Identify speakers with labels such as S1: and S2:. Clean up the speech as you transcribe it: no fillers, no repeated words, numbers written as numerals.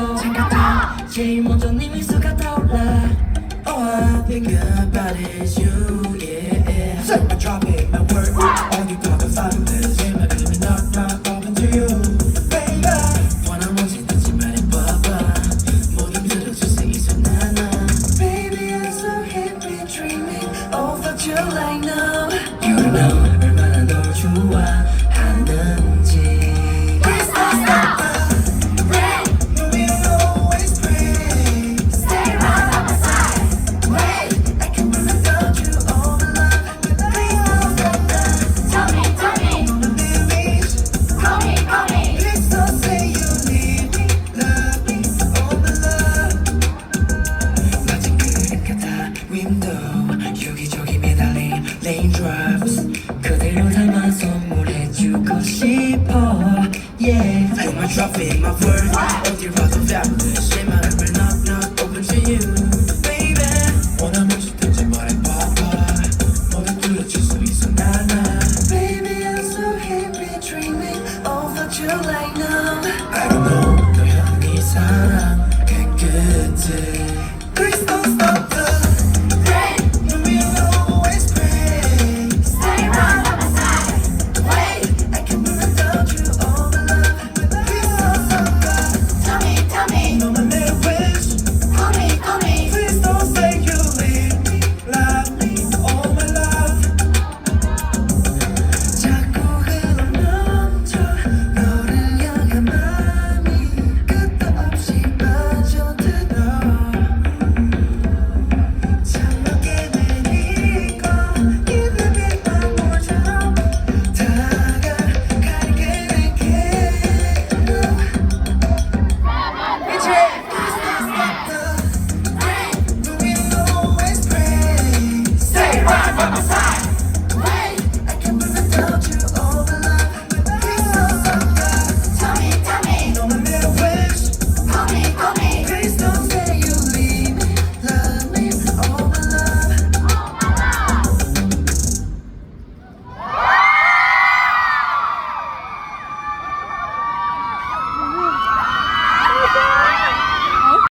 S1: 줘 제일 먼저 네 미소가 떠올라
S2: All I think about is you, yeah. So I drop it, my word. All you talk about is in my baby, not open to you, baby. 원하는지 듣지 말해봐봐. 모든 들어줄 수 있어 나나.
S1: Baby I'm so happy dreaming of you right now
S2: You know 얼마나 널 좋아하는지.
S1: Please don't stop Rain
S2: We'll always pray.
S1: Stay right by my side Wait I can't live without you all my life Please don't stop Tell me
S2: Wanna be rich.
S1: Call me
S2: Please don't say you need me, love me, all my love. 마치 그릇 같아 window 여기저기 매달린 raindrops 그대로 닮아 선물해주고 싶어 yeah. You're my trophy, my word 어딜 봐도 fabulous 내 마음을 knock open to you baby 원하면 시든지 말해봐봐 모두 들어줄 수 있어 나나.
S1: Baby I'm so happy dreaming of you right now
S2: I don't know 너 향이 사랑 그 끝을